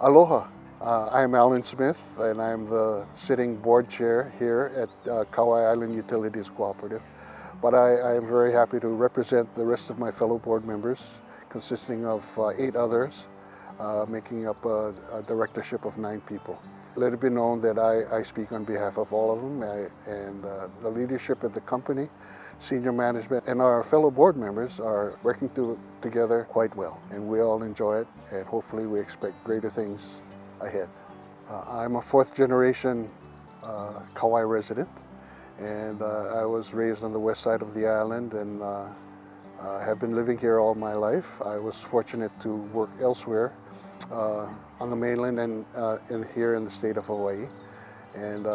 Aloha, I'm Allan Smith and I'm the sitting board chair here at Kauai Island Utilities Cooperative. But I am very happy to represent the rest of my fellow board members, consisting of 8 others, making up a directorship of 9 people. Let it be known that I speak on behalf of all of them, and the leadership of the company, senior management, and our fellow board members are working together quite well, and we all enjoy it, and hopefully we expect greater things ahead. I'm a 4th generation Kauai resident, and I was raised on the west side of the island and have been living here all my life. I was fortunate to work elsewhere on the mainland and here in the state of Hawaii. And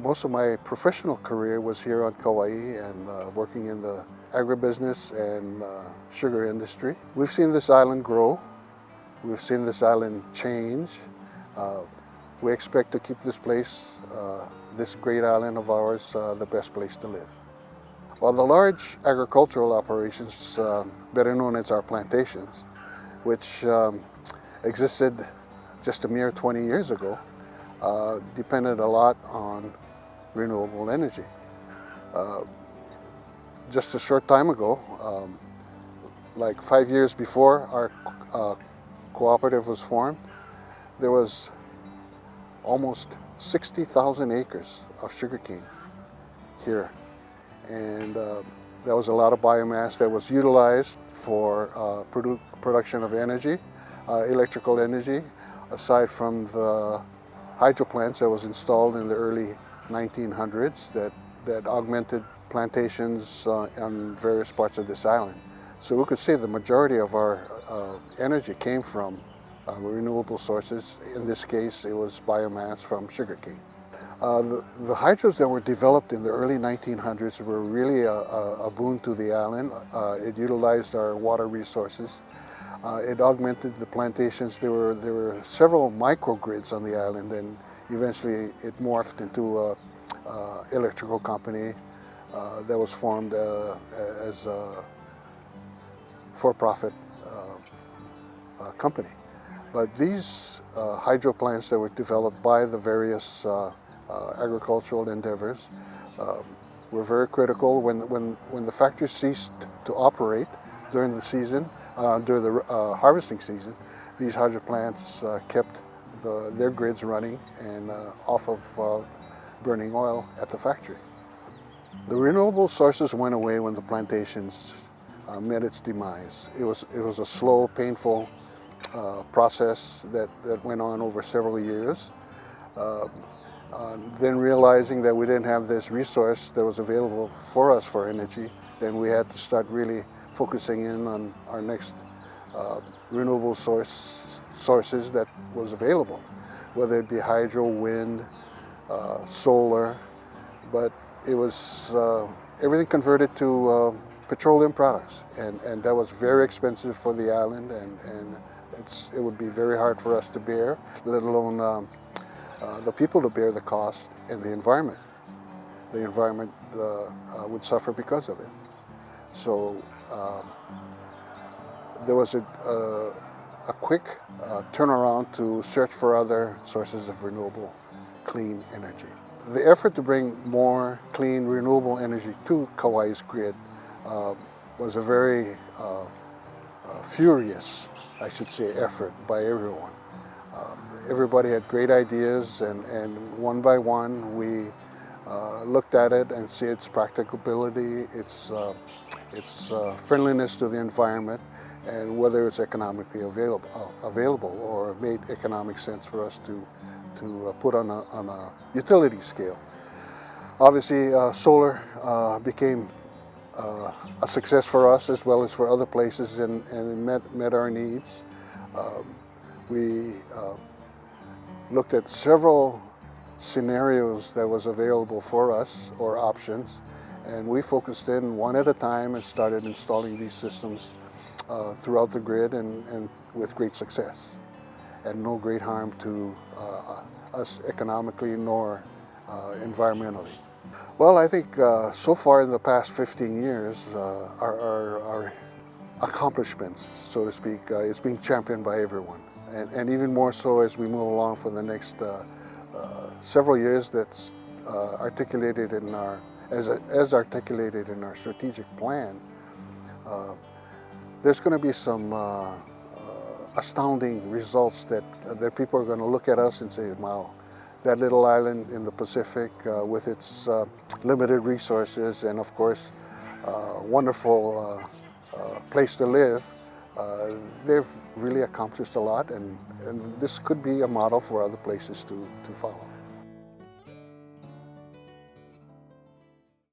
most of my professional career was here on Kauai and working in the agribusiness and sugar industry. We've seen this island grow. We've seen this island change. We expect to keep this place, this great island of ours, the best place to live. Well, the large agricultural operations, better known as our plantations, which existed just a mere 20 years ago, depended a lot on renewable energy. Just a short time ago, like 5 years before our cooperative was formed, there was almost 60,000 acres of sugarcane here. And there was a lot of biomass that was utilized for production of energy, electrical energy, aside from the hydro plants that was installed in the early 1900s that augmented plantations on various parts of this island. So we could say the majority of our energy came from renewable sources. In this case, it was biomass from sugarcane. The hydros that were developed in the early 1900s were really a boon to the island. It utilized our water resources. It augmented the plantations. There were several microgrids on the island, and eventually it morphed into an electrical company that was formed as a for-profit company. But these hydro plants that were developed by the various agricultural endeavors were very critical. When the factory ceased to operate during the season, during the harvesting season, these hydro plants kept their grids running and off of burning oil at the factory. The renewable sources went away when the plantations met its demise. It was a slow, painful process that went on over several years. Then realizing that we didn't have this resource that was available for us for energy, then we had to start really focusing in on our next renewable sources that was available, whether it be hydro, wind, solar, but it was everything converted to petroleum products, and that was very expensive for the island, and it would be very hard for us to bear, let alone the people to bear the cost, and the environment. The environment would suffer because of it. So there was a quick turnaround to search for other sources of renewable, clean energy. The effort to bring more clean, renewable energy to Kauai's grid was a very furious, I should say, effort by everyone. Everybody had great ideas, and one by one we looked at it and see its practicability, its friendliness to the environment, and whether it's economically available or made economic sense for us to put on a utility scale. Obviously, solar became a success for us as well as for other places, and it met our needs. We looked at several scenarios that was available for us, or options, and we focused in one at a time and started installing these systems throughout the grid, and with great success, and no great harm to us economically nor environmentally. Well, I think so far in the past 15 years, our accomplishments, so to speak, is being championed by everyone. and even more so as we move along for the next several years. That's articulated in our as articulated in our strategic plan. There's going to be some astounding results that people are going to look at us and say, wow, that little island in the Pacific with its limited resources and of course wonderful place to live, they've really accomplished a lot, and this could be a model for other places to follow.